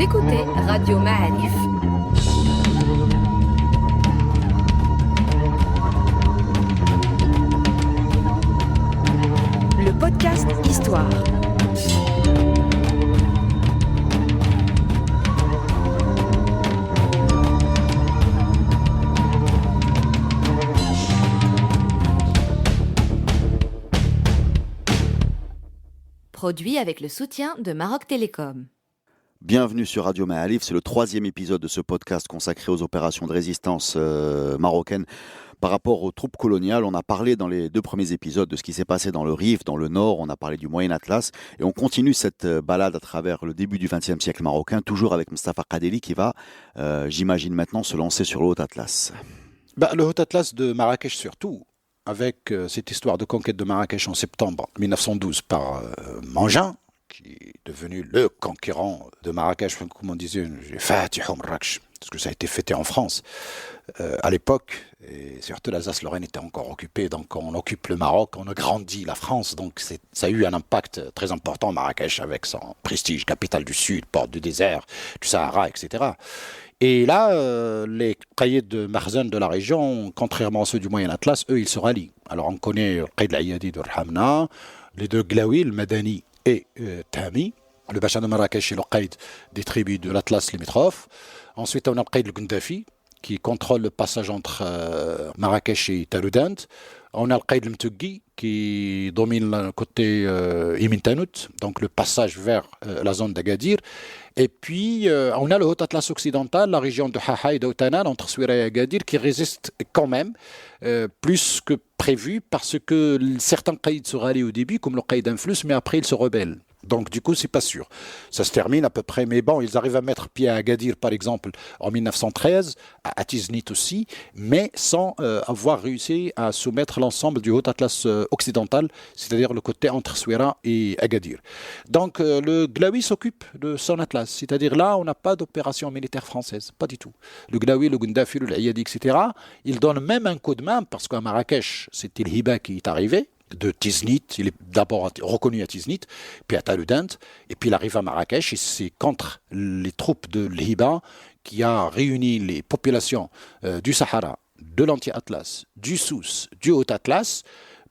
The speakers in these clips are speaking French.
écoutez Radio Ma'arif. Le podcast Histoire. Produit avec le soutien de Maroc Télécom. Bienvenue sur Radio Ma'arif, c'est le 3e épisode de ce podcast consacré aux opérations de résistance marocaines par rapport aux troupes coloniales. On a parlé dans les 2 premiers épisodes de ce qui s'est passé dans le Rif, dans le Nord, on a parlé du Moyen Atlas et on continue cette balade à travers le début du XXe siècle marocain, toujours avec Mostafa Kadeli qui va, j'imagine maintenant, se lancer sur le Haut Atlas. Le Haut Atlas de Marrakech surtout, avec cette histoire de conquête de Marrakech en septembre 1912 par Mangin, qui est devenu le conquérant de Marrakech, comme on disait, Fatih Marrakech, parce que ça a été fêté en France à l'époque, et surtout l'Alsace-Lorraine était encore occupée, donc on occupe le Maroc, on agrandit la France, donc ça a eu un impact très important Marrakech, avec son prestige, capitale du Sud, porte du désert, du Sahara, etc. Et là, les cahiers de Marzen de la région, contrairement à ceux du Moyen Atlas, eux, ils se rallient. Alors on connaît le Qaïd al-Ayadi de Rhamna, les 2 Glaoui, le Madani et Tahmi, le Bacha de Marrakech et le Qaïd des tribus de l'Atlas limitrophe. Ensuite, on a le Qaïd al-Gundafi, qui contrôle le passage entre Marrakech et Taroudant. On a le Qaïd al-Mtuggi, qui domine le côté Imin Tanout, donc le passage vers la zone d'Agadir. Et puis, on a le Haut Atlas occidental, la région de Haha et d'Outanan, entre Souira et Agadir, qui résiste quand même plus que prévu, parce que certains Qaïds se rallient au début, comme le Qaïd Influs, mais après ils se rebellent. Donc du coup, c'est pas sûr. Ça se termine à peu près, mais bon, ils arrivent à mettre pied à Agadir, par exemple, en 1913, à Tiznit aussi, mais sans avoir réussi à soumettre l'ensemble du Haut Atlas occidental, c'est-à-dire le côté entre Souira et Agadir. Donc le Glaoui s'occupe de son Atlas, c'est-à-dire là, on n'a pas d'opération militaire française, pas du tout. Le Glaoui, le Gundafi, le Ayadi, etc., ils donnent même un coup de main, parce qu'à Marrakech, c'était le Hiba qui est arrivé, de Tiznit, il est d'abord reconnu à Tiznit, puis à Taroudant, et puis il arrive à Marrakech, et c'est contre les troupes de l'Hiba qui a réuni les populations du Sahara, de l'Anti-Atlas, du Souss, du Haut-Atlas,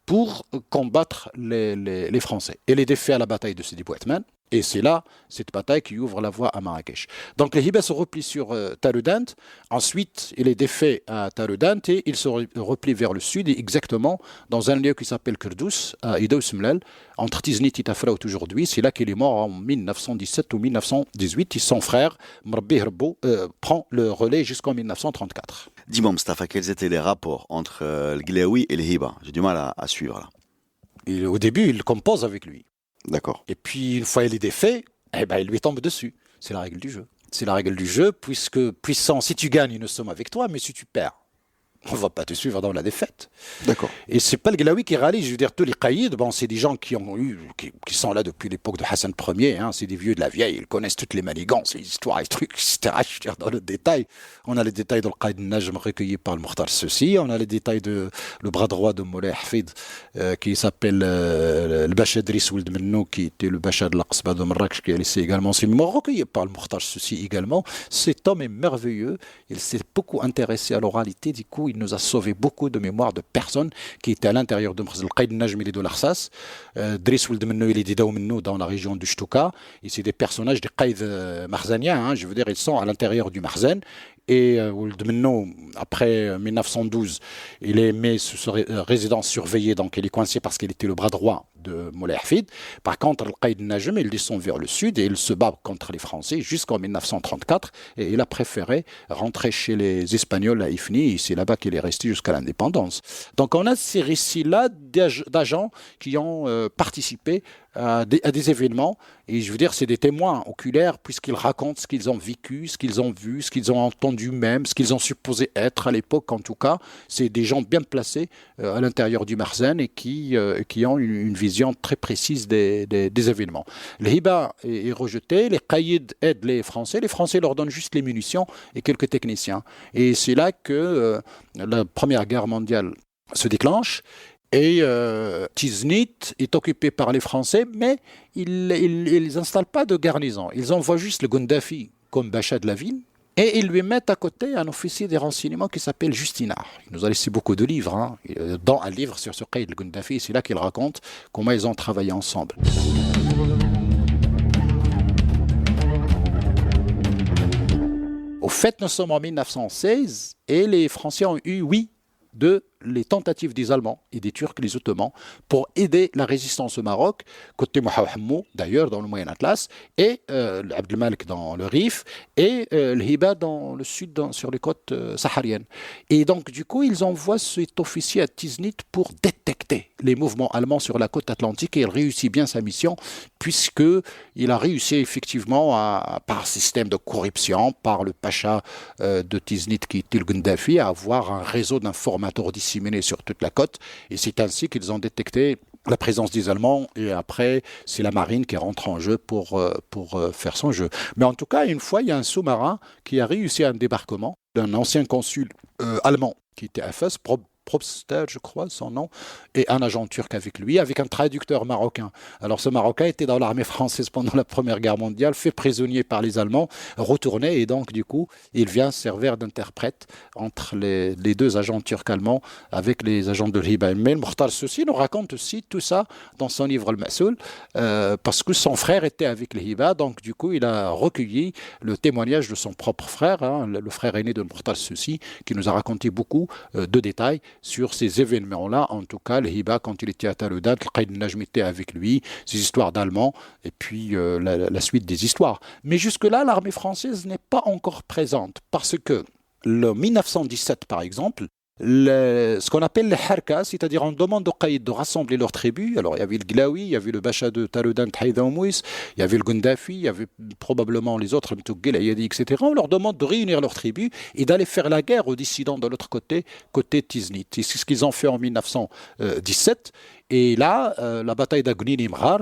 pour combattre les Français. Et les défaits à la bataille de Sidi Bou Atman. Et c'est là, cette bataille qui ouvre la voie à Marrakech. Donc les Hibas se replient sur Taroudant. Ensuite, il est défait à Taroudant et il se replie vers le sud, et exactement dans un lieu qui s'appelle Kurdous, à Idaou Semlel, entre Tiznit et Tafraout aujourd'hui. C'est là qu'il est mort en 1917 ou 1918. Et son frère, Mrabbi Herbo, prend le relais jusqu'en 1934. Dis-moi, Mostafa, quels étaient les rapports entre le Glaoui et le Hiba? J'ai du mal à suivre là. Et au début, il compose avec lui. D'accord. Et puis, une fois il est défait, il lui tombe dessus. C'est la règle du jeu. C'est la règle du jeu, puisque puissant, si tu gagnes, nous sommes avec toi, mais si tu perds, on ne va pas te suivre dans la défaite. D'accord. Et c'est pas le Glaoui qui rallie, je veux dire, tous les caïds, c'est des gens qui sont là depuis l'époque de Hassan Ier, c'est des vieux de la vieille, ils connaissent toutes les manigances, les histoires, les trucs, etc. Je veux dire, dans le détail. On a les détails dans le Qaïd Najm recueillis par le Mokhtar Ceci, on a les détails de le bras droit de Moulay Hafid, qui s'appelle le Bacha Driss Ould Mennou, qui était le Bacha de l'Aqsba de Marrakech, qui a laissé également ses mémoires recueillis par le Mokhtar Ceci également. Cet homme est merveilleux, il s'est beaucoup intéressé à l'oralité, du coup, il nous a sauvé beaucoup de mémoires de personnes qui étaient à l'intérieur de Marrakech. Le Qaïd Najm, il est de l'Arsas, Driss Ould Mennou, il est d'Idaou Mennou dans la région du Shtouka, et c'est des personnages des Qaïds marzaniens, je veux dire, ils sont à l'intérieur du Marzen. Et Ould Mennou, après 1912, il est mis sous résidence surveillée, donc il est coincé parce qu'il était le bras droit de Moulay Hafid. Par contre, le Qaïd Najm, il descend vers le sud et il se bat contre les Français jusqu'en 1934, et il a préféré rentrer chez les Espagnols à Ifni, et c'est là-bas qu'il est resté jusqu'à l'indépendance. Donc on a ces récits-là d'agents qui ont participé à des événements, et je veux dire, c'est des témoins oculaires, puisqu'ils racontent ce qu'ils ont vécu, ce qu'ils ont vu, ce qu'ils ont entendu même, ce qu'ils ont supposé être à l'époque, en tout cas. C'est des gens bien placés à l'intérieur du Marzen et qui ont une vision très précise des événements. Le Hiba est rejeté, les Qaïds aident les Français leur donnent juste les munitions et quelques techniciens. Et c'est là que la Première Guerre mondiale se déclenche. Et Tiznit est occupé par les Français, mais ils n'installent pas de garnison. Ils envoient juste le Gundafi comme Bacha de la ville. Et ils lui mettent à côté un officier des renseignements qui s'appelle Justinard. Il nous a laissé beaucoup de livres, hein. Dans un livre sur ce Qaïd el-Gundafi, c'est là qu'il raconte comment ils ont travaillé ensemble. Au fait, nous sommes en 1916 et les Français ont eu, oui, les tentatives des Allemands et des Turcs, les Ottomans, pour aider la résistance au Maroc, côté Mohamed d'ailleurs dans le Moyen Atlas, et Abdelmalek dans le Rif, et le Hiba dans le sud, sur les côtes sahariennes. Et donc du coup, ils envoient cet officier à Tiznit pour détecter les mouvements allemands sur la côte atlantique, et il réussit bien sa mission, puisqu'il a réussi effectivement, par système de corruption, par le pacha de Tiznit qui était le Gundafi, à avoir un réseau d'informateurs disséminés sur toute la côte, et c'est ainsi qu'ils ont détecté la présence des Allemands, et après c'est la marine qui rentre en jeu pour faire son jeu. Mais en tout cas, une fois, il y a un sous-marin qui a réussi un débarquement d'un ancien consul allemand qui était à Fès, Probsted, je crois, son nom, et un agent turc avec lui, avec un traducteur marocain. Alors ce Marocain était dans l'armée française pendant la Première Guerre mondiale, fait prisonnier par les Allemands, retourné, et donc du coup, il vient servir d'interprète entre les deux agents turcs-allemands avec les agents de l'Hiba. Mais Mokhtar Soussi nous raconte aussi tout ça dans son livre Al-Masoul, parce que son frère était avec l'Hiba, donc du coup, il a recueilli le témoignage de son propre frère, hein, le frère aîné de Mokhtar Soussi, qui nous a raconté beaucoup de détails sur ces événements-là. En tout cas, le Hiba, quand il était à Taloudan, le Qaïd Najm était avec lui, ces histoires d'Allemands, et puis la suite des histoires. Mais jusque-là, l'armée française n'est pas encore présente, parce que le 1917, par exemple, ce qu'on appelle les harkas, c'est-à-dire on demande aux Qaïd de rassembler leurs tribus. Alors il y avait le Glaoui, il y avait le Bacha de Taloudan, Haïda Mouis, il y avait le Gundafi, il y avait probablement les autres, Mtouguel, Ayadi, etc. On leur demande de réunir leurs tribus et d'aller faire la guerre aux dissidents de l'autre côté Tiznit. Et c'est ce qu'ils ont fait en 1917. Et là, la bataille d'Agnin Imran,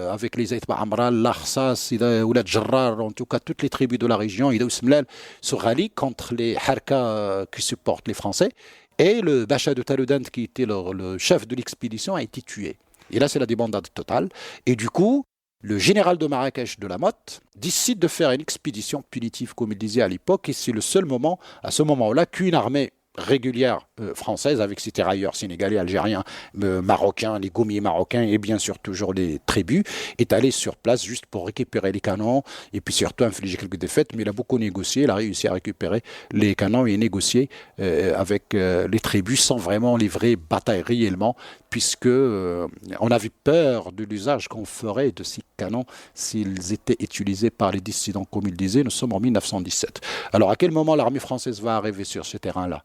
avec les Aït Amral, l'Arsas, Oulad Jarrar, en tout cas toutes les tribus de la région, Ida Ousmlal, se rallient contre les harkas qui supportent les Français. Et le Bacha de Taloudan, qui était le chef de l'expédition, a été tué. Et là, c'est la débandade totale. Et du coup, le général de Marrakech de la Motte décide de faire une expédition punitive, comme il disait à l'époque, et c'est le seul moment, à ce moment-là, qu'une armée régulière française, avec ses tirailleurs sénégalais, algériens, marocains, les gommiers marocains, et bien sûr toujours les tribus, est allé sur place juste pour récupérer les canons, et puis surtout infliger quelques défaites, mais il a beaucoup négocié, il a réussi à récupérer les canons et négocier avec les tribus sans vraiment livrer bataille réellement, puisque on avait peur de l'usage qu'on ferait de ces canons s'ils étaient utilisés par les dissidents, comme il disait. Nous sommes en 1917. Alors à quel moment l'armée française va arriver sur ce terrain-là ?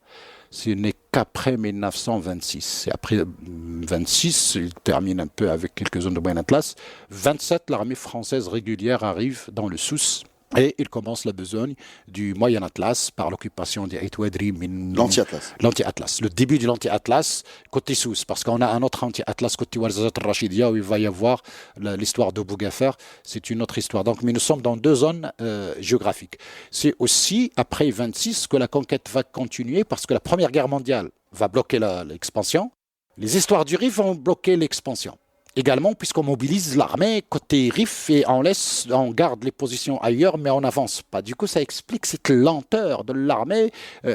Ce n'est qu'après 1926. Et après 26, il termine un peu avec quelques zones de Moyen Atlas. 27, l'armée française régulière arrive dans le Souss. Et il commence la besogne du Moyen Atlas par l'occupation des Aït-Ouadri. L'anti-Atlas. L'anti-Atlas. Le début de l'anti-Atlas côté Souss. Parce qu'on a un autre anti-Atlas côté Ouarzazat al-Rachidia où il va y avoir l'histoire de Bougafer. C'est une autre histoire. Donc, mais nous sommes dans deux zones géographiques. C'est aussi après 26 que la conquête va continuer parce que la Première Guerre mondiale va bloquer l'expansion. Les histoires du Rif vont bloquer l'expansion. Également, puisqu'on mobilise l'armée côté Rif et on garde les positions ailleurs, mais on n'avance pas. Du coup, ça explique cette lenteur de l'armée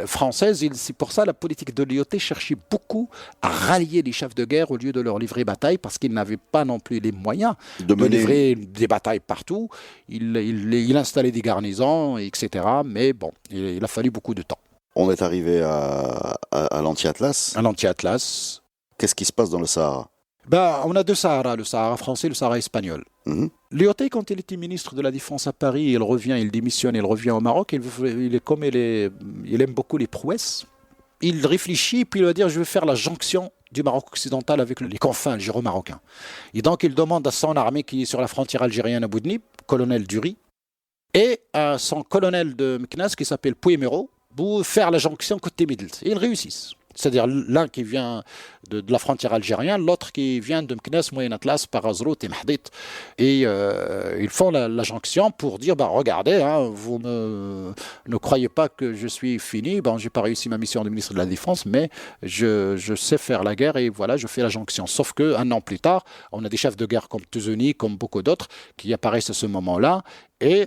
française. Et c'est pour ça la politique de l'IOT cherchait beaucoup à rallier les chefs de guerre au lieu de leur livrer bataille, parce qu'ils n'avaient pas non plus les moyens de livrer des batailles partout. Il installait des garnisons, etc. Mais bon, il a fallu beaucoup de temps. On est arrivé à l'anti-Atlas. À l'anti-Atlas. Qu'est-ce qui se passe dans le Sahara ? On a deux Sahara, le Sahara français et le Sahara espagnol. L'IOT, quand il était ministre de la Défense à Paris, il démissionne, il revient au Maroc, il aime beaucoup les prouesses. Il réfléchit, puis il va dire, je vais faire la jonction du Maroc occidental avec les confins algéro-marocains. Et donc, il demande à son armée qui est sur la frontière algérienne à Boudnib, colonel Dury, et à son colonel de Meknès qui s'appelle Pouémero, pour faire la jonction côté Middle. Et ils réussissent. C'est-à-dire l'un qui vient de la frontière algérienne, l'autre qui vient de Meknès, Moyen Atlas, par Azrout et Mahdit. Et ils font la jonction pour dire, regardez, vous ne croyez pas que je suis fini, j'ai pas réussi ma mission de ministre de la Défense, mais je sais faire la guerre et voilà, je fais la jonction. Sauf qu'un an plus tard, on a des chefs de guerre comme Touzeni, comme beaucoup d'autres, qui apparaissent à ce moment-là. Et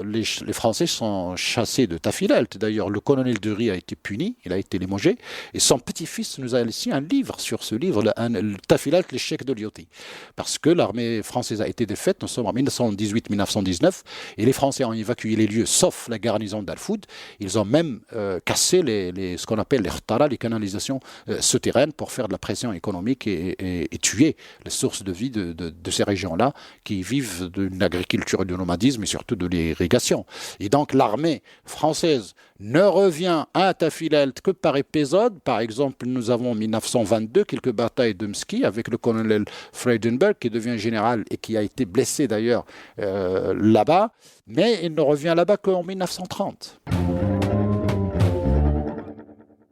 les Français sont chassés de Tafilalt. D'ailleurs, le colonel de Ri a été puni, il a été limogé. Et son petit-fils nous a laissé un livre sur ce livre, le Tafilalt, l'échec de Lyoté. Parce que l'armée française a été défaite, nous sommes en 1918-1919, et les Français ont évacué les lieux, sauf la garnison d'Al-Foud. Ils ont même cassé ce qu'on appelle les rtara, les canalisations souterraines, pour faire de la pression économique et tuer les sources de vie de ces régions-là, qui vivent d'une agriculture et du nomadisme et surtout de l'irrigation. Et donc l'armée française ne revient à Tafilalt que par épisode. Par exemple, nous avons en 1922 quelques batailles de Mski avec le colonel Freudenberg qui devient général et qui a été blessé d'ailleurs là-bas, mais il ne revient là-bas qu'en 1930.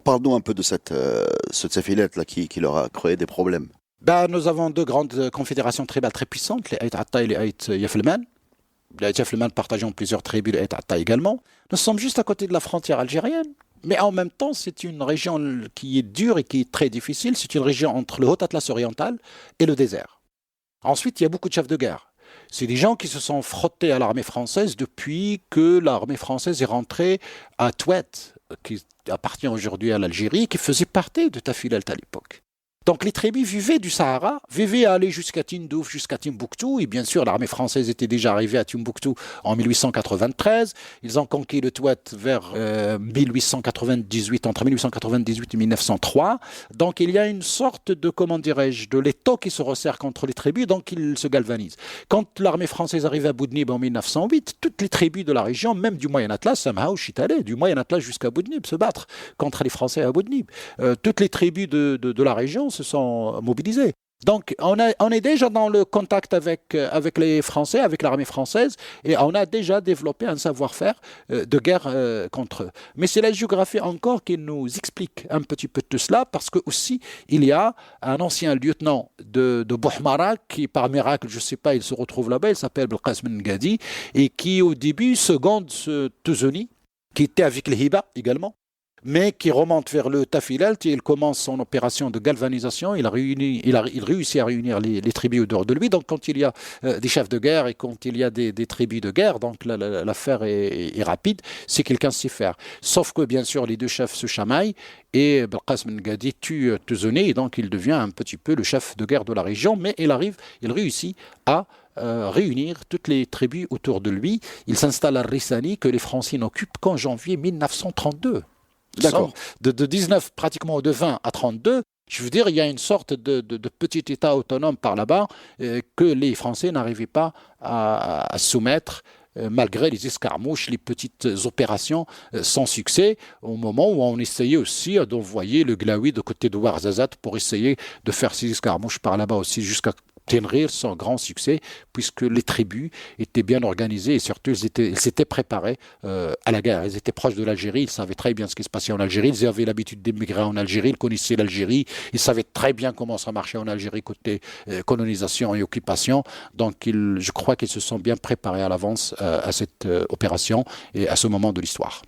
Parle-nous un peu de ce Tafilalt là qui leur a créé des problèmes. Nous avons deux grandes confédérations tribales très puissantes, les Ait Atta et les Ait Yafleman. Les Ait Yafleman partageant plusieurs tribus, les Ait Atta également. Nous sommes juste à côté de la frontière algérienne, mais en même temps, c'est une région qui est dure et qui est très difficile. C'est une région entre le Haut Atlas oriental et le désert. Ensuite, il y a beaucoup de chefs de guerre. C'est des gens qui se sont frottés à l'armée française depuis que l'armée française est rentrée à Touet, qui appartient aujourd'hui à l'Algérie, qui faisait partie de Tafilalt à l'époque. Donc les tribus vivaient du Sahara, vivaient à aller jusqu'à Tindouf, jusqu'à Timbuktu, et bien sûr l'armée française était déjà arrivée à Timbuktu en 1893. Ils ont conquis le Touet vers 1898, entre 1898 et 1903. Donc il y a une sorte de, de l'étau qui se resserre contre les tribus, donc ils se galvanisent. Quand l'armée française arrive à Boudnib en 1908, toutes les tribus de la région, même du Moyen Atlas, du Moyen Atlas jusqu'à Boudnib, se battre contre les Français à Boudnib. Toutes les tribus de la région se sont mobilisés. Donc, on est déjà dans le contact avec les Français, avec l'armée française, et on a déjà développé un savoir-faire de guerre contre eux. Mais c'est la géographie encore qui nous explique un petit peu tout cela, parce que aussi, il y a un ancien lieutenant de Bouhmara, qui par miracle, je ne sais pas, il se retrouve là-bas, il s'appelle Belqasem Ngadi, et qui au début seconde ce Touzeni, qui était avec les Hiba également, mais qui remonte vers le Tafilalt et il commence son opération de galvanisation. Il réussit à réunir les tribus autour de lui. Donc quand il y a des chefs de guerre et quand il y a des tribus de guerre, donc l'affaire est rapide, c'est quelqu'un sait faire. Sauf que bien sûr les deux chefs se chamaillent et Belqasem Ngadi tue Touzeni et donc il devient un petit peu le chef de guerre de la région, mais il réussit à réunir toutes les tribus autour de lui. Il s'installe à Rissani que les Français n'occupent qu'en janvier 1932. D'accord. De 19 pratiquement de 20 à 32, je veux dire, il y a une sorte de petit État autonome par là-bas que les Français n'arrivaient pas à soumettre malgré les escarmouches, les petites opérations sans succès, au moment où on essayait aussi d'envoyer le Glaoui de côté de Ouarzazate pour essayer de faire ces escarmouches par là-bas aussi jusqu'à Tenrir sans grand succès, puisque les tribus étaient bien organisées et surtout ils s'étaient préparés à la guerre. Ils étaient proches de l'Algérie, ils savaient très bien ce qui se passait en Algérie, ils avaient l'habitude d'émigrer en Algérie, ils connaissaient l'Algérie, ils savaient très bien comment ça marchait en Algérie côté colonisation et occupation. Donc je crois qu'ils se sont bien préparés à l'avance à cette opération et à ce moment de l'histoire.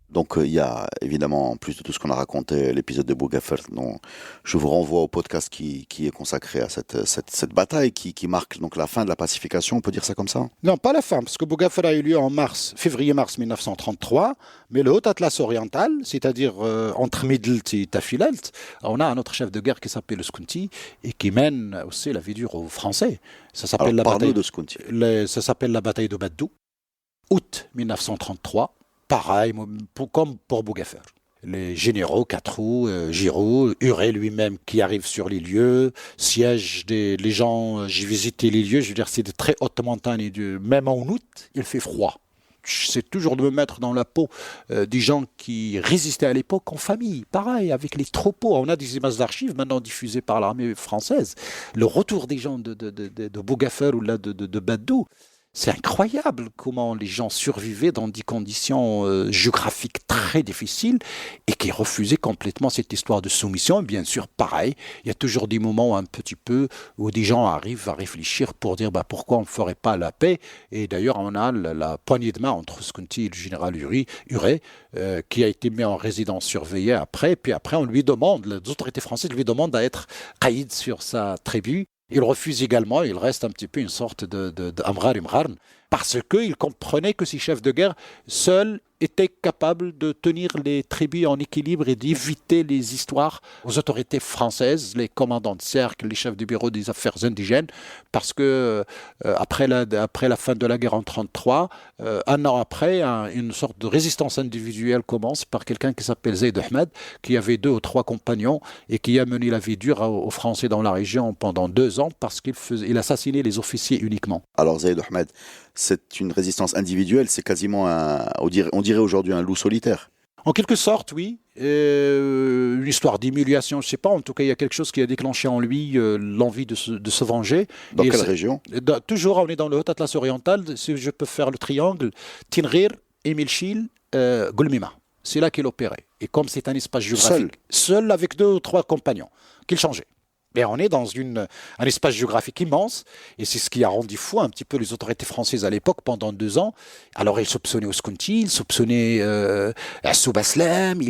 Donc il y a évidemment, en plus de tout ce qu'on a raconté, l'épisode de Bougafer, dont je vous renvoie au podcast qui est consacré à cette bataille qui marque donc la fin de la pacification, on peut dire ça comme ça? Non, pas la fin, parce que Bougafer a eu lieu en février-mars 1933, mais le Haut Atlas oriental, c'est-à-dire entre Midelt et Tafilalt, on a un autre chef de guerre qui s'appelle le Skunti et qui mène aussi la vie dure aux Français. Ça s'appelle ça s'appelle la bataille de Baddou, août 1933. Pareil, comme pour Bougafer. Les généraux, Catrou, Giraud, Huré lui-même qui arrive sur les lieux, siège les gens, j'ai visité les lieux, je veux dire, c'est de très hautes montagnes, même en août, il fait froid. J'essaie toujours de me mettre dans la peau des gens qui résistaient à l'époque en famille, pareil, avec les troupeaux. On a des images d'archives maintenant diffusées par l'armée française. Le retour des gens de Bougafer ou là de Baddou, C'est incroyable comment les gens survivaient dans des conditions géographiques très difficiles et qui refusaient complètement cette histoire de soumission. Et bien sûr, pareil, il y a toujours des moments un petit peu où des gens arrivent à réfléchir pour dire pourquoi on ne ferait pas la paix. Et d'ailleurs, on a la poignée de main entre Skunti et le général Uré, qui a été mis en résidence surveillée après. Puis après, on lui demande, les autorités françaises lui demandent à être caïd sur sa tribu. Il refuse également, il reste un petit peu une sorte de Amrar Imran, parce qu'il comprenait que ces chefs de guerre seuls étaient capables de tenir les tribus en équilibre et d'éviter les histoires aux autorités françaises, les commandants de cercle, les chefs du bureau des affaires indigènes, parce que après la fin de la guerre en 1933, un an après, une sorte de résistance individuelle commence par quelqu'un qui s'appelle Zayd Ahmed, qui avait 2 ou 3 compagnons et qui a mené la vie dure aux Français dans la région pendant 2 ans parce qu'il assassinait les officiers uniquement. Alors Zayd Ahmed, c'est une résistance individuelle, c'est quasiment on dirait aujourd'hui un loup solitaire. En quelque sorte, oui. Une histoire d'humiliation, je ne sais pas. En tout cas, il y a quelque chose qui a déclenché en lui l'envie de se venger. Dans quelle région ? Toujours, on est dans le Haut Atlas oriental. Si je peux faire le triangle, Tinrir, Emilchil, Golmima. C'est là qu'il opérait. Et comme c'est un espace géographique, seul avec 2 ou 3 compagnons, qu'il changeait. Mais on est dans un espace géographique immense, et c'est ce qui a rendu fou un petit peu les autorités françaises à l'époque pendant 2 ans. Alors ils soupçonnaient Ouskunti, ils soupçonnaient Assoub Aslem,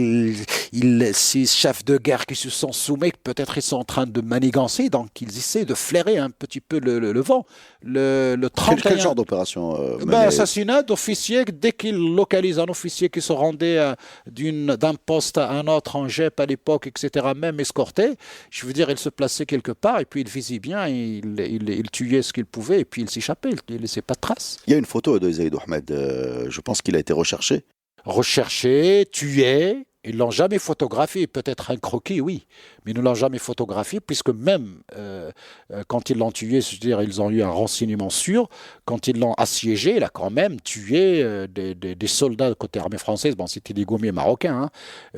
ces chefs de guerre qui se sont soumis, peut-être ils sont en train de manigancer, donc ils essaient de flairer un petit peu le vent. Le 31... Quel genre d'opération assassinat d'officiers, dès qu'ils localisent un officier qui se rendait d'un poste à un autre en GEP à l'époque, etc., même escorté, je veux dire, il se plaçait quelque part et puis il visait bien, il tuait ce qu'il pouvait et puis il s'échappait, il ne laissait pas de traces. Il y a une photo de Zayd Ahmed, je pense qu'il a été recherché. Recherché, tué, ils ne l'ont jamais photographié, peut-être un croquis, oui, mais ils ne l'ont jamais photographié puisque même quand ils l'ont tué, c'est-à-dire ils ont eu un renseignement sûr, quand ils l'ont assiégé, il a quand même tué des soldats côté armée française, c'était des gommiers marocains,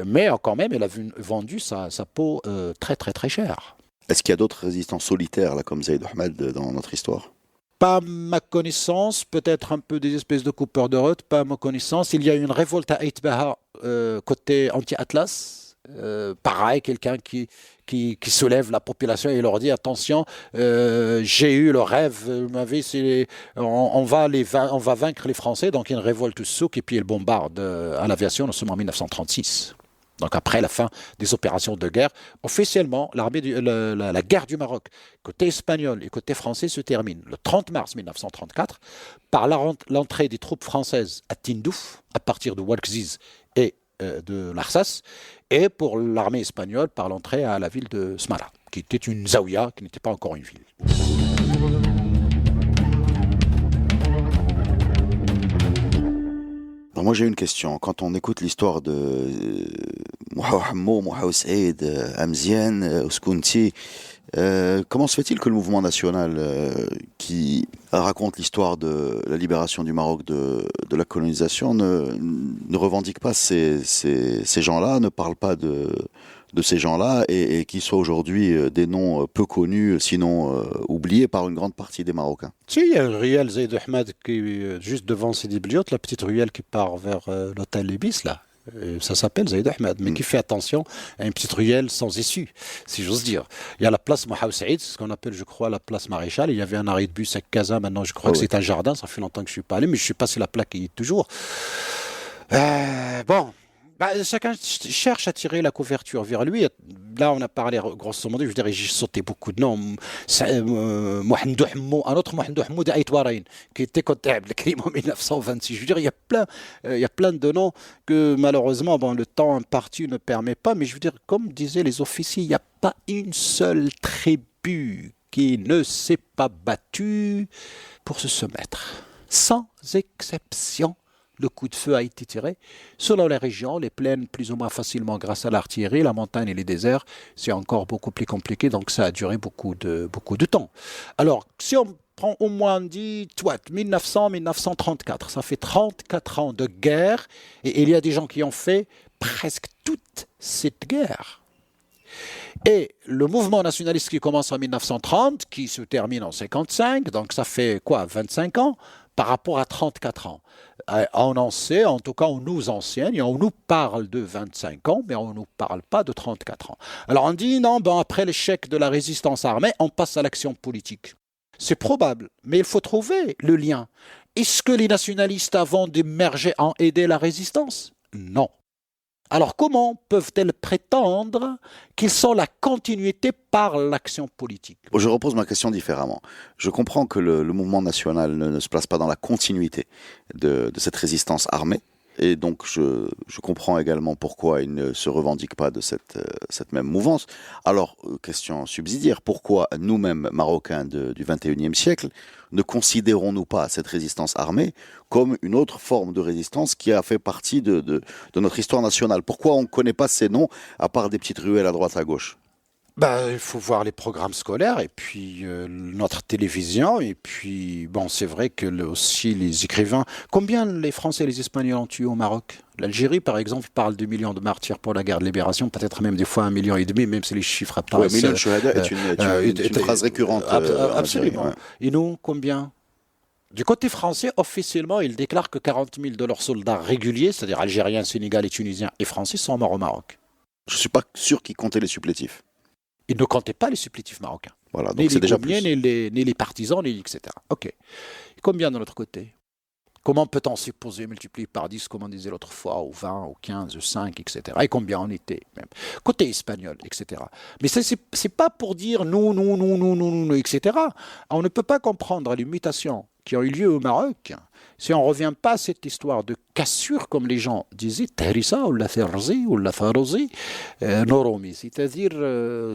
mais quand même il a vendu sa peau très très très chère. Est-ce qu'il y a d'autres résistants solitaires là, comme Zayd Ahmed dans notre histoire ? Pas à ma connaissance, peut-être un peu des espèces de coupeurs de route, pas à ma connaissance. Il y a eu une révolte à Aït-Baha côté anti-Atlas. Pareil, quelqu'un qui soulève la population et leur dit attention, j'ai eu le rêve, on va vaincre les Français, donc il y a une révolte souk et puis ils bombardent à l'aviation, nous sommes en 1936. Donc après la fin des opérations de guerre, officiellement, la guerre du Maroc, côté espagnol et côté français, se termine le 30 mars 1934 par l'entrée des troupes françaises à Tindouf, à partir de Ouargziz et de l'Arsas, et pour l'armée espagnole par l'entrée à la ville de Smara, qui était une zaouïa, qui n'était pas encore une ville. Moi j'ai une question. Quand on écoute l'histoire de Mohamed Saïd, Amzian, Ouskunti, comment se fait-il que le mouvement national qui raconte l'histoire de la libération du Maroc de la colonisation ne revendique pas ces gens-là, ne parle pas de ces gens-là et qui soient aujourd'hui des noms peu connus, sinon oubliés par une grande partie des Marocains? Si, il y a le ruelle Zayd Ahmed qui est juste devant Sidi Bliout, la petite ruelle qui part vers l'hôtel Ibis, là. Ça s'appelle Zayd Ahmed, mais qui fait attention à une petite ruelle sans issue, si j'ose dire. Il y a la place Mohamed Saïd, ce qu'on appelle, je crois, la place Maréchal. Il y avait un arrêt de bus à Casa, maintenant je crois que c'est un jardin, ça fait longtemps que je ne suis pas allé, mais je ne sais pas si la plaque y est toujours. Chacun cherche à tirer la couverture vers lui. Là, on a parlé grosso modo, je dirais, j'ai sauté beaucoup de noms. Un autre Mohamed Hamoud Aïtwarain, qui était comptable crime en 1926. Je veux dire, il y a plein de noms que malheureusement, le temps imparti ne permet pas. Mais je veux dire, comme disaient les officiers, il n'y a pas une seule tribu qui ne s'est pas battue pour se soumettre. Sans exception. Le coup de feu a été tiré. Selon les régions, les plaines plus ou moins facilement grâce à l'artillerie, la montagne et les déserts, c'est encore beaucoup plus compliqué, donc ça a duré beaucoup de temps. Alors, si on prend au moins, on dit, 1900-1934, ça fait 34 ans de guerre, et il y a des gens qui ont fait presque toute cette guerre. Et le mouvement nationaliste qui commence en 1930, qui se termine en 1955, donc ça fait 25 ans, par rapport à 34 ans. On en sait, en tout cas on nous enseigne, on nous parle de 25 ans, mais on ne nous parle pas de 34 ans. Alors on dit non, après l'échec de la résistance armée, on passe à l'action politique. C'est probable, mais il faut trouver le lien. Est-ce que les nationalistes avant d'émerger ont aidé la résistance? Non. Alors comment peuvent-elles prétendre qu'ils sont la continuité par l'action politique? Je repose ma question différemment. Je comprends que le mouvement national ne se place pas dans la continuité de cette résistance armée. Et donc, je comprends également pourquoi il ne se revendique pas de cette même mouvance. Alors, question subsidiaire, pourquoi nous-mêmes, Marocains du XXIe siècle, ne considérons-nous pas cette résistance armée comme une autre forme de résistance qui a fait partie de notre histoire nationale? Pourquoi on ne connaît pas ces noms, à part des petites ruelles à droite, à gauche? Il faut voir les programmes scolaires et puis notre télévision et puis c'est vrai que aussi les écrivains. Combien les Français et les Espagnols ont tué au Maroc? L'Algérie par exemple parle de millions de martyrs pour la guerre de libération, peut-être même des fois 1,5 million, même si les chiffres apparaissent. Oui, million de shuhada est une phrase récurrente. Absolument. Et nous, combien? Du côté français, officiellement, ils déclarent que 40 000 de leurs soldats réguliers, c'est-à-dire algériens, sénégalais, tunisiens et français, sont morts au Maroc. Je ne suis pas sûr qu'ils comptaient les supplétifs. Ils ne comptaient pas les supplétifs marocains. Voilà, donc ni c'est les déjà combien, plus. ni les partisans, etc. Ok. Et combien de l'autre côté? Comment peut-on supposer multiplier par 10, comme on disait l'autre fois, ou 20, ou 15, ou 5, etc. Et combien on était même. Côté espagnol, etc. Mais c'est pas pour dire nous, etc. On ne peut pas comprendre les mutations qui ont eu lieu au Maroc si on ne revient pas à cette histoire de cassure, comme les gens disaient, Tahrissa ou la Therzi ou la Farozi, Noromi. C'est-à-dire,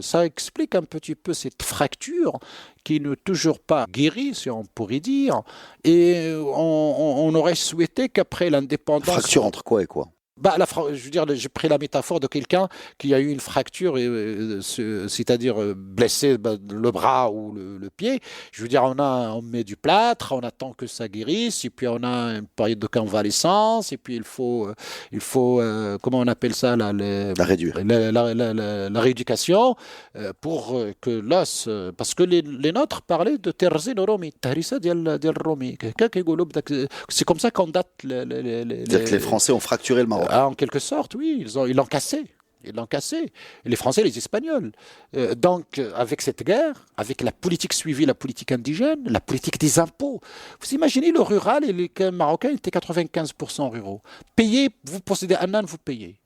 ça explique un petit peu cette fracture qui n'est toujours pas guérie, si on pourrait dire. Et on aurait souhaité qu'après l'indépendance... Fracture entre quoi et quoi? Je veux dire, j'ai pris la métaphore de quelqu'un qui a eu une fracture, c'est-à-dire blessé le bras ou le pied. Je veux dire, on met du plâtre, on attend que ça guérisse, et puis on a une période de convalescence, et puis il faut comment on appelle ça la réduire. La rééducation pour que l'os, parce que les nôtres parlaient de Terzi Noromi, Tahrissa dial Romi. C'est comme ça qu'on date C'est-à-dire que les Français ont fracturé le Maroc. En quelque sorte, oui, ils l'ont cassé. Ils l'ont cassé. Les Français, les Espagnols. Donc, avec cette guerre, avec la politique suivie, la politique indigène, la politique des impôts. Vous imaginez le rural et les Marocains étaient 95% ruraux. Payez, vous possédez un âne, vous payez.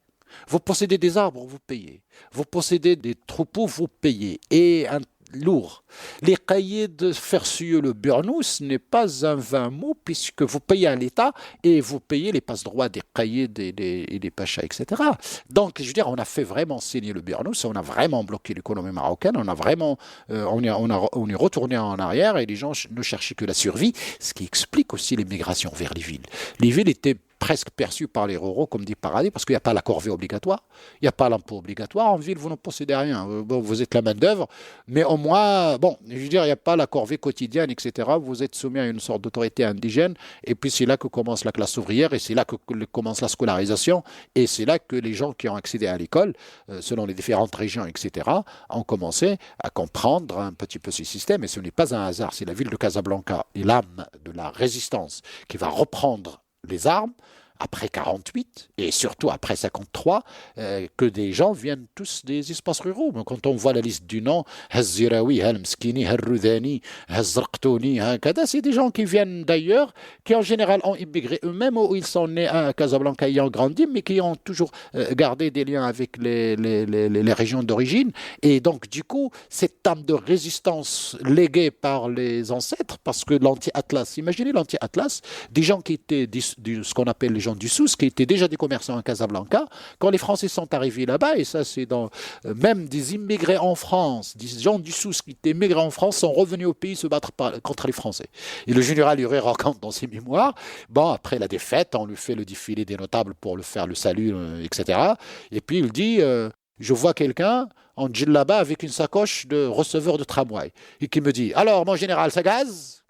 Vous possédez des arbres, vous payez. Vous possédez des troupeaux, vous payez. Et un lourd. Les cahiers de Fercieux le Burnous n'est pas un vain mot puisque vous payez à l'État et vous payez les passe-droits des cahiers et des pachas, etc. Donc, je veux dire, on a fait vraiment saigner le Burnous, on a vraiment bloqué l'économie marocaine, on a vraiment, on est retourné en arrière et les gens ne cherchaient que la survie, ce qui explique aussi les migrations vers les villes. Les villes étaient presque perçus par les ruraux comme des paradis parce qu'il n'y a pas la corvée obligatoire, il n'y a pas l'impôt obligatoire. En ville, vous ne possédez rien. Vous êtes la main-d'œuvre, mais au moins, je veux dire, il n'y a pas la corvée quotidienne, etc. Vous êtes soumis à une sorte d'autorité indigène, et puis c'est là que commence la classe ouvrière, et c'est là que commence la scolarisation, et c'est là que les gens qui ont accédé à l'école, selon les différentes régions, etc., ont commencé à comprendre un petit peu ce système, et ce n'est pas un hasard. C'est la ville de Casablanca et l'âme de la résistance qui va reprendre les armes après 48 et surtout après 53, que des gens viennent tous des espaces ruraux. Mais quand on voit la liste du nom, Hazziraoui, Halmskini, Harroudani, Hazraqtouni, c'est des gens qui viennent d'ailleurs, qui en général ont immigré eux-mêmes ou ils sont nés à Casablanca ayant grandi, mais qui ont toujours gardé des liens avec les régions d'origine. Et donc, du coup, cette âme de résistance léguée par les ancêtres, parce que l'anti-Atlas, imaginez l'anti-Atlas, des gens qui étaient ce qu'on appelle les gens du Souss, qui étaient déjà des commerçants à Casablanca, quand les Français sont arrivés là-bas, et ça c'est dans même des immigrés en France, des gens du Souss qui étaient immigrés en France sont revenus au pays se battre contre les Français. Et le général Huré raconte dans ses mémoires, après la défaite, on lui fait le défilé des notables pour le faire le salut, etc. Et puis il dit, je vois quelqu'un en djellaba avec une sacoche de receveur de tramway, et qui me dit, alors mon général, ça gaze?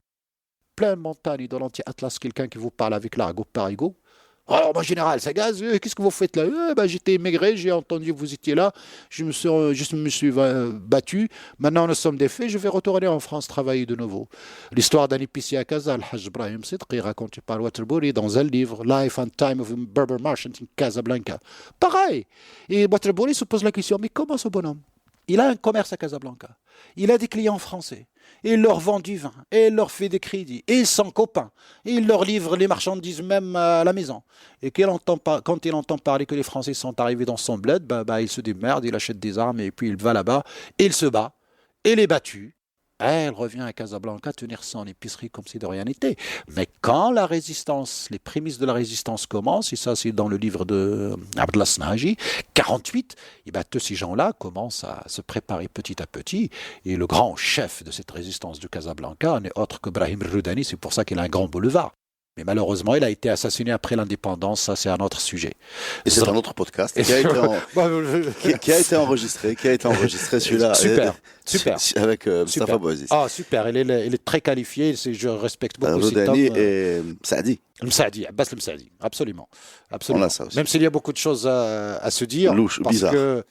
Plein de montagnes dans l'anti-Atlas, quelqu'un qui vous parle avec l'argot parigot. Oh, mon général, Sagaz, qu'est-ce que vous faites là? J'étais émigré, j'ai entendu que vous étiez là, je me suis battu. Maintenant, nous sommes des faits, je vais retourner en France travailler de nouveau. L'histoire d'un épicier à Casa, Al-Hajj Ibrahim Sidqi, racontée par Waterbury dans un livre, Life and Time of a Berber Merchant in Casablanca. Pareil. Et Waterbury se pose la question, mais comment ce bonhomme? Il a un commerce à Casablanca. Il a des clients français. Et il leur vend du vin. Et il leur fait des crédits. Et ils sont copains. Et il leur livre les marchandises même à la maison. Et quand il entend parler que les Français sont arrivés dans son bled, il se démerde, il achète des armes et puis il va là-bas. Et il se bat. Et il est battu. Elle revient à Casablanca tenir son épicerie comme si de rien n'était. Mais quand la résistance, les prémices de la résistance commencent, et ça c'est dans le livre de Abdallah Snaji, 48, et tous ces gens-là commencent à se préparer petit à petit. Et le grand chef de cette résistance de Casablanca n'est autre que Brahim Roudani, c'est pour ça qu'il a un grand boulevard. Mais malheureusement, il a été assassiné après l'indépendance, ça c'est un autre sujet. Et c'est un autre podcast qui a été enregistré, celui-là. Super. Avec Mustafa Bouaziz. Ah, super, il est très qualifié, je respecte beaucoup cet homme. Roudani et Msaadi. Abbas le Msaadi, absolument. On a ça aussi. Même s'il y a beaucoup de choses à se dire. Louche, parce bizarre. Que,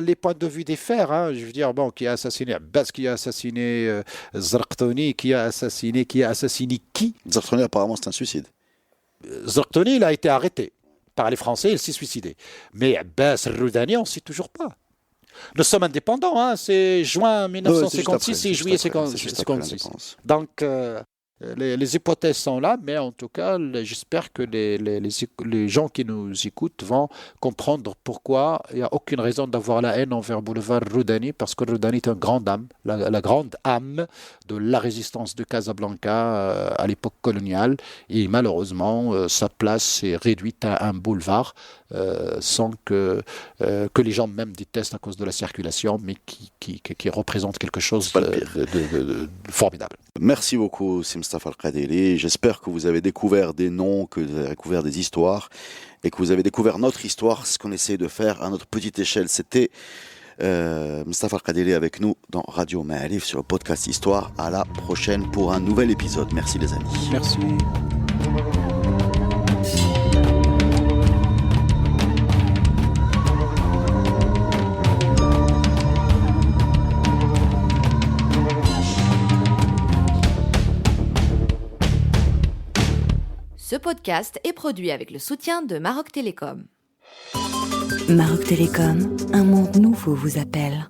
les points de vue diffèrent. Je veux dire, qui a assassiné Abbas, qui a assassiné Zarqtoni, qui a assassiné qui? Zarqtoni, apparemment, c'est un suicide. Zarqtoni, il a été arrêté par les Français, il s'est suicidé. Mais Abbas Roudani, on ne sait toujours pas. Nous sommes indépendants, c'est juin 1956 et juillet 1956. Donc, les hypothèses sont là, mais en tout cas, j'espère que les gens qui nous écoutent vont comprendre pourquoi il n'y a aucune raison d'avoir la haine envers Boulevard Roudani, parce que Roudani est une grande âme, la grande âme de la résistance de Casablanca à l'époque coloniale, et malheureusement, sa place est réduite à un boulevard, sans que les gens même détestent à cause de la circulation, mais qui représente quelque chose de formidable. Merci beaucoup, Mustafa Al-Qadili. J'espère que vous avez découvert des noms, que vous avez découvert des histoires et que vous avez découvert notre histoire, ce qu'on essaie de faire à notre petite échelle. C'était Mustafa Al-Qadili avec nous dans Radio Ma'alif sur le podcast Histoire. À la prochaine pour un nouvel épisode. Merci les amis. Merci. Ce podcast est produit avec le soutien de Maroc Télécom. Maroc Télécom, un monde nouveau vous appelle.